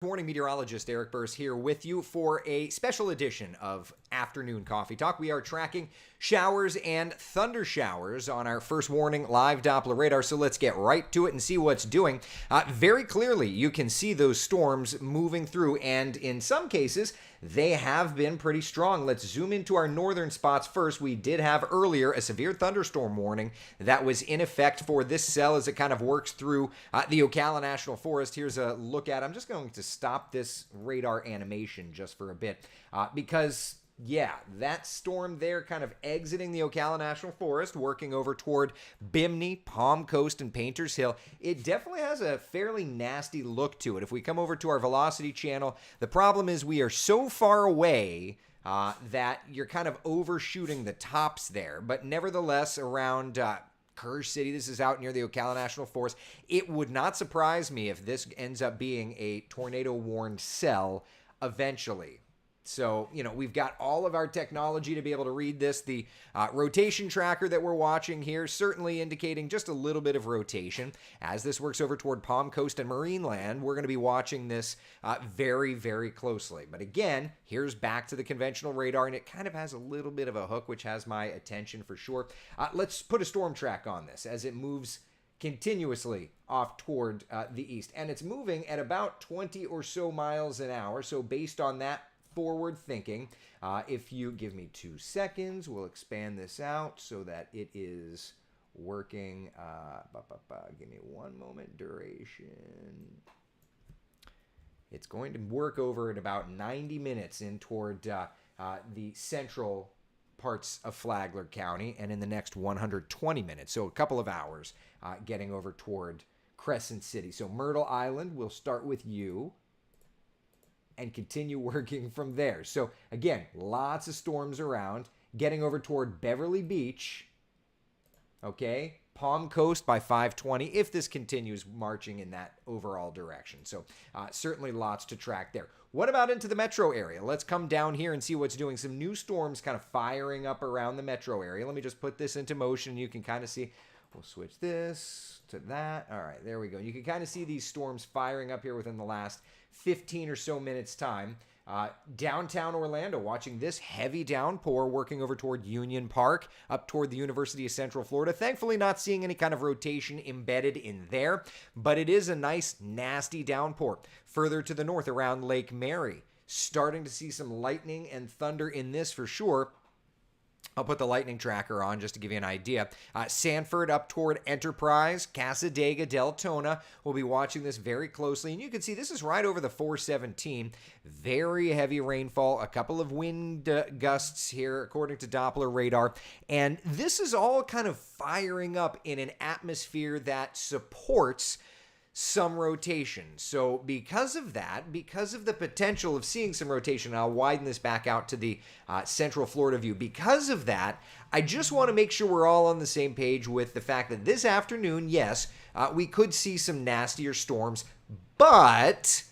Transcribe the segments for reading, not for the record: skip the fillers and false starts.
Morning, meteorologist Eric Burrs here with you for a special edition of Afternoon Coffee Talk. We are tracking showers and thunder showers on our first warning live Doppler radar, so let's get right to it and see what's doing. Very clearly, you can see those storms moving through, and in some cases, they have been pretty strong. Let's zoom into our northern spots first. We did have earlier a severe thunderstorm warning that was in effect for this cell as it kind of works through the Ocala National Forest. Here's a look at it. I'm just going to stop this radar animation just for a bit because yeah, that storm there kind of exiting the Ocala National Forest, working over toward Bimini, Palm Coast, and Painters Hill. It definitely has a fairly nasty look to it. If we come over to our velocity channel, the problem is we are so far away that you're kind of overshooting the tops there. But nevertheless, around Kerr City, this is out near the Ocala National Forest, it would not surprise me if this ends up being a tornado-warned cell eventually. So, we've got all of our technology to be able to read this. The rotation tracker that we're watching here certainly indicating just a little bit of rotation. As this works over toward Palm Coast and Marineland, we're going to be watching this very, very closely. But again, here's back to the conventional radar, and it kind of has a little bit of a hook, which has my attention for sure. Let's put a storm track on this as it moves continuously off toward the east. And it's moving at about 20 or so miles an hour. So based on that forward thinking, if you give me 2 seconds, we'll expand this out so that it is working. Give me one moment. Duration. It's going to work over at about 90 minutes in toward the central parts of Flagler County, and in the next 120 minutes, so a couple of hours, getting over toward Crescent City. So Myrtle Island, we'll start with you and continue working from there. So again, lots of storms around, getting over toward Beverly Beach, okay? Palm Coast by 5:20 if this continues marching in that overall direction. So certainly lots to track there. What about into the metro area? Let's come down here and see what's doing. Some new storms kind of firing up around the metro area. Let me just put this into motion. You can kind of see. We'll switch this to that. All right, there we go. You can kind of see these storms firing up here within the last 15 or so minutes time. Downtown Orlando, watching this heavy downpour working over toward Union Park, up toward the University of Central Florida. Thankfully, not seeing any kind of rotation embedded in there, but it is a nice, nasty downpour. Further to the north around Lake Mary, starting to see some lightning and thunder in this for sure. I'll put the lightning tracker on just to give you an idea. Sanford up toward Enterprise, Casadega, Deltona. We'll be watching this very closely. And you can see this is right over the 417. Very heavy rainfall, a couple of wind gusts here according to Doppler radar. And this is all kind of firing up in an atmosphere that supports some rotation. So because of that, because of the potential of seeing some rotation, I'll widen this back out to the Central Florida view. Because of that, I just want to make sure we're all on the same page with the fact that this afternoon, yes, we could see some nastier storms, but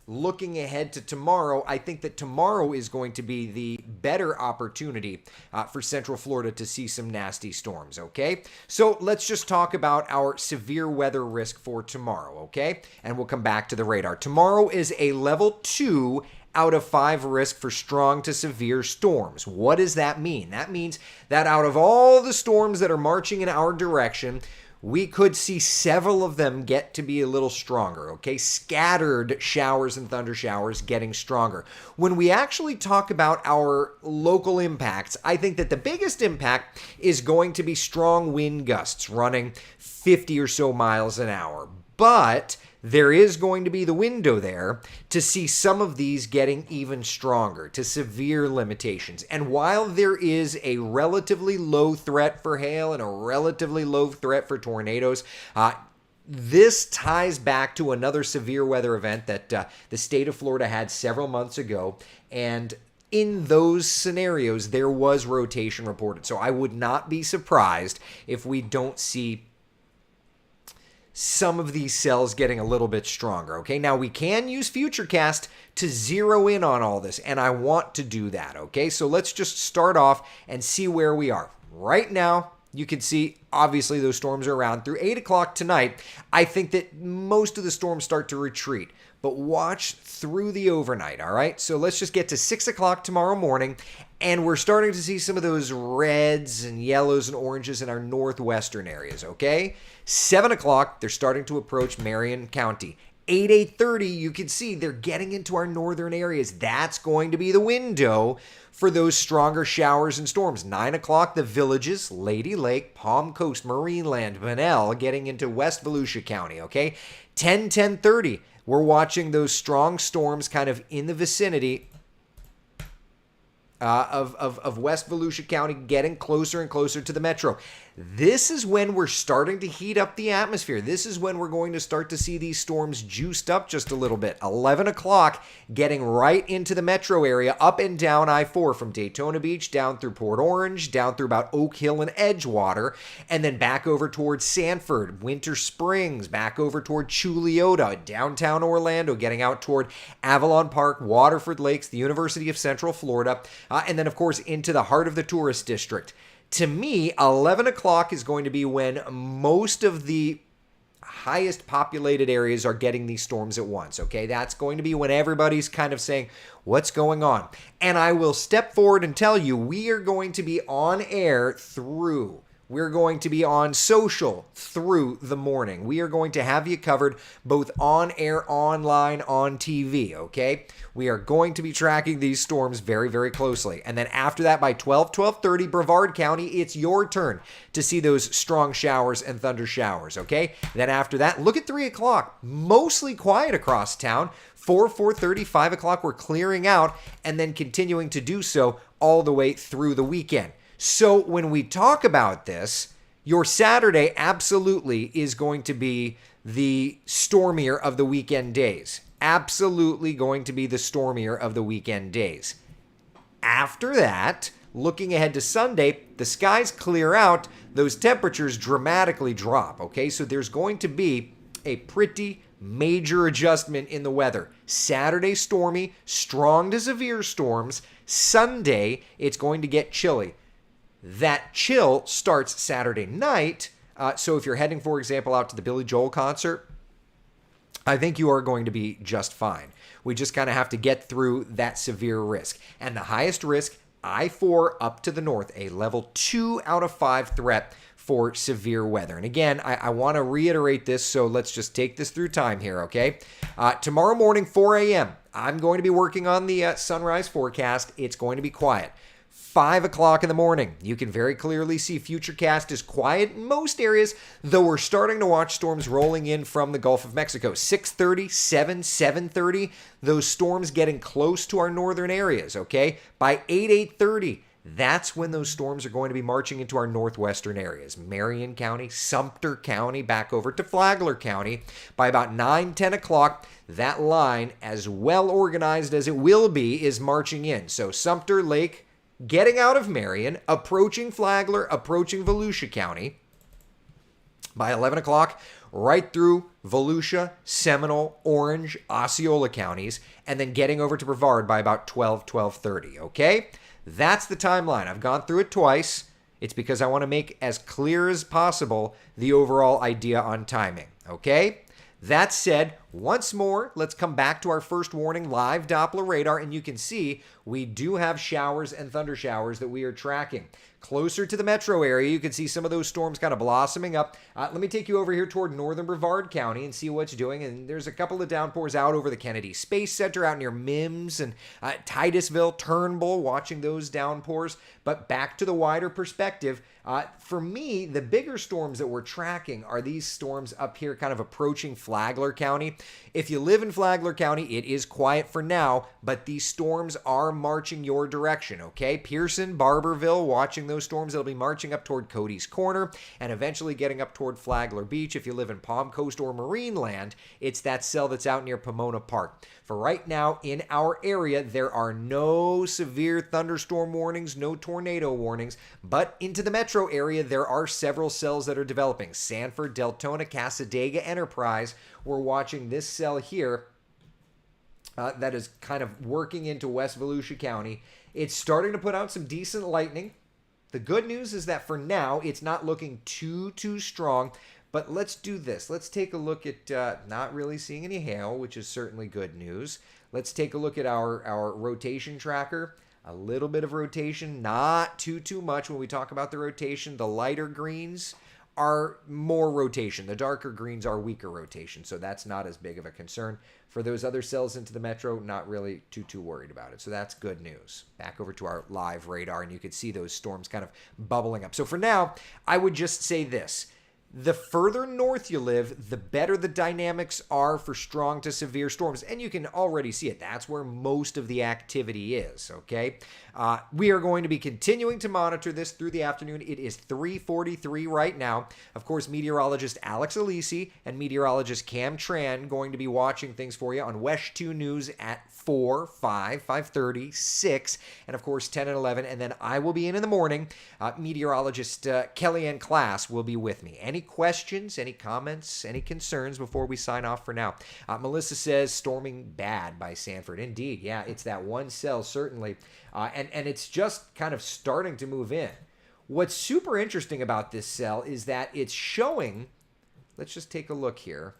looking ahead to tomorrow, I think that tomorrow is going to be the better opportunity for Central Florida to see some nasty storms, okay? So let's just talk about our severe weather risk for tomorrow, okay? And we'll come back to the radar. Tomorrow is a level 2 out of 5 risk for strong to severe storms. What does that mean? That means that out of all the storms that are marching in our direction, we could see several of them get to be a little stronger, okay? Scattered showers and thunder showers getting stronger. When we actually talk about our local impacts, I think that the biggest impact is going to be strong wind gusts running 50 or so miles an hour. But there is going to be the window there to see some of these getting even stronger to severe limitations. And while there is a relatively low threat for hail and a relatively low threat for tornadoes, this ties back to another severe weather event that the state of Florida had several months ago. And in those scenarios, there was rotation reported. So I would not be surprised if we don't see some of these cells getting a little bit stronger, okay? Now, we can use Futurecast to zero in on all this, and I want to do that, okay? So let's just start off and see where we are. Right now, you can see, obviously, those storms are around. Through 8 o'clock tonight, I think that most of the storms start to retreat. but watch through the overnight, all right? So let's just get to 6 o'clock tomorrow morning, and we're starting to see some of those reds and yellows and oranges in our northwestern areas, okay? 7 o'clock, they're starting to approach Marion County. 8:30, you can see they're getting into our northern areas. That's going to be the window for those stronger showers and storms. 9 o'clock, the villages, Lady Lake, Palm Coast, Marineland, Bunnell, getting into West Volusia County, okay? 10:30, we're watching those strong storms kind of in the vicinity of West Volusia County, getting closer and closer to the metro. This is when we're starting to heat up the atmosphere. This is when we're going to start to see these storms juiced up just a little bit. 11 o'clock, getting right into the metro area, up and down I-4 from Daytona Beach, down through Port Orange, down through about Oak Hill and Edgewater, and then back over towards Sanford, Winter Springs, back over toward Chuliota, downtown Orlando, getting out toward Avalon Park, Waterford Lakes, the University of Central Florida, and then, of course, into the heart of the tourist district. To me, 11 o'clock is going to be when most of the highest populated areas are getting these storms at once, okay? That's going to be when everybody's kind of saying, what's going on? And I will step forward and tell you, we are going to be on air through. We're going to be on social through the morning. We are going to have you covered both on air, online, on TV, okay? We are going to be tracking these storms very, very closely. And then after that, by 12:30, Brevard County, it's your turn to see those strong showers and thunder showers, okay? Then after that, look at 3 o'clock. Mostly quiet across town. 4:30, 5 o'clock, we're clearing out and then continuing to do so all the way through the weekend. So when we talk about this, your Saturday absolutely is going to be the stormier of the weekend days. Absolutely going to be the stormier of the weekend days. After that, looking ahead to Sunday, the skies clear out, those temperatures dramatically drop, okay? So there's going to be a pretty major adjustment in the weather. Saturday, stormy, strong to severe storms. Sunday, it's going to get chilly. That chill starts Saturday night. So if you're heading, for example, out to the Billy Joel concert, I think you are going to be just fine. We just kind of have to get through that severe risk. And the highest risk, I-4 up to the north, a level 2 out of 5 threat for severe weather. And again, I want to reiterate this, so let's just take this through time here, okay? Tomorrow morning, 4 a.m., I'm going to be working on the sunrise forecast. It's going to be quiet. 5 o'clock in the morning, you can very clearly see Futurecast is quiet in most areas, though we're starting to watch storms rolling in from the Gulf of Mexico. 6:30, 7:30, those storms getting close to our northern areas, okay? By 8:30, that's when those storms are going to be marching into our northwestern areas. Marion County, Sumter County, back over to Flagler County. By about 9, 10 o'clock, that line, as well organized as it will be, is marching in. So Sumter, Lake, getting out of Marion, approaching Flagler, approaching Volusia County. By 11 o'clock, right through Volusia, Seminole, Orange, Osceola counties, and then getting over to Brevard by about 12:30, okay? That's the timeline. I've gone through it twice. It's because I want to make as clear as possible the overall idea on timing, okay? That said, once more, let's come back to our first warning, live Doppler radar, and you can see we do have showers and thunder showers that we are tracking. Closer to the metro area, you can see some of those storms kind of blossoming up. Let me take you over here toward northern Brevard County and see what's doing. And there's a couple of downpours out over the Kennedy Space Center, out near Mims and Titusville, Turnbull, watching those downpours. But back to the wider perspective, for me, the bigger storms that we're tracking are these storms up here kind of approaching Flagler County. If you live in Flagler County, it is quiet for now, but these storms are marching your direction, okay? Pearson, Barberville, watching those storms, they'll be marching up toward Cody's Corner and eventually getting up toward Flagler Beach. If you live in Palm Coast or Marineland, it's that cell that's out near Pomona Park. For right now, in our area, there are no severe thunderstorm warnings, no tornado warnings, but into the metro area, there are several cells that are developing. Sanford, Deltona, Cassadaga, Enterprise. We're watching this cell here that is kind of working into West Volusia County. It's starting to put out some decent lightning. The good news is that for now, it's not looking too strong, But let's do this. Let's take a look at not really seeing any hail, which is certainly good news. Let's take a look at our rotation tracker. A little bit of rotation, not too much. When we talk about the rotation, the lighter greens are more rotation. The darker greens are weaker rotation, so that's not as big of a concern. For those other cells into the metro, not really too worried about it. So that's good news. Back over to our live radar, and you can see those storms kind of bubbling up. So for now, I would just say this. The further north you live, the better the dynamics are for strong to severe storms. And you can already see it. That's where most of the activity is, okay? We are going to be continuing to monitor this through the afternoon. It is 3:43 right now. Of course, meteorologist Alex Alisi and meteorologist Cam Tran going to be watching things for you on WESH 2 News at 4, 5, 5:30, 6, and of course 10 and 11. And then I will be in the morning. Meteorologist Kellyanne Class will be with me. Any questions, any comments, any concerns before we sign off for now? Melissa says storming bad by Sanford. Indeed, yeah, it's that one cell, certainly. And it's just kind of starting to move in. What's super interesting about this cell is that it's showing, let's just take a look here.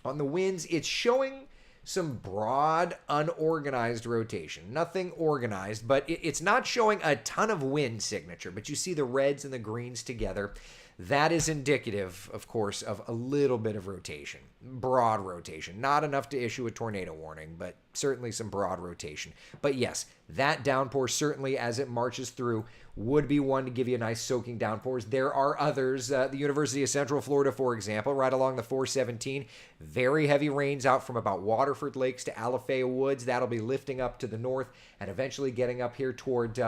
On the winds, it's showing some broad, unorganized rotation. Nothing organized, but it's not showing a ton of wind signature. But you see the reds and the greens together. That is indicative, of course, of a little bit of rotation, broad rotation. Not enough to issue a tornado warning, but certainly some broad rotation. But yes, that downpour certainly, as it marches through, would be one to give you a nice soaking downpours. There are others. The University of Central Florida, for example, right along the 417, very heavy rains out from about Waterford Lakes to Alafaya Woods. That'll be lifting up to the north and eventually getting up here toward,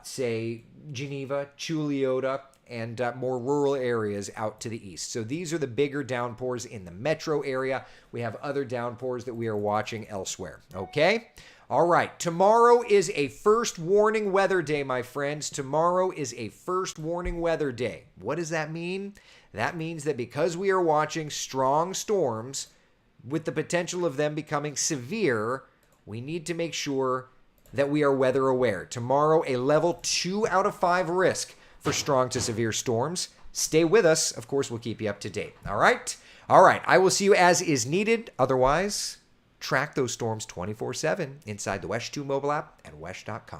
say, Geneva, Chuliota, and more rural areas out to the east. So these are the bigger downpours in the metro area. We have other downpours that we are watching elsewhere. Okay? All right. Tomorrow is a first warning weather day, my friends. Tomorrow is a first warning weather day. What does that mean? That means that because we are watching strong storms with the potential of them becoming severe, we need to make sure that we are weather aware. Tomorrow, a level 2 out of 5 risk for strong to severe storms. Stay with us. Of course, we'll keep you up to date. All right? All right. I will see you as is needed. Otherwise, track those storms 24/7 inside the WESH 2 mobile app and WESH.com.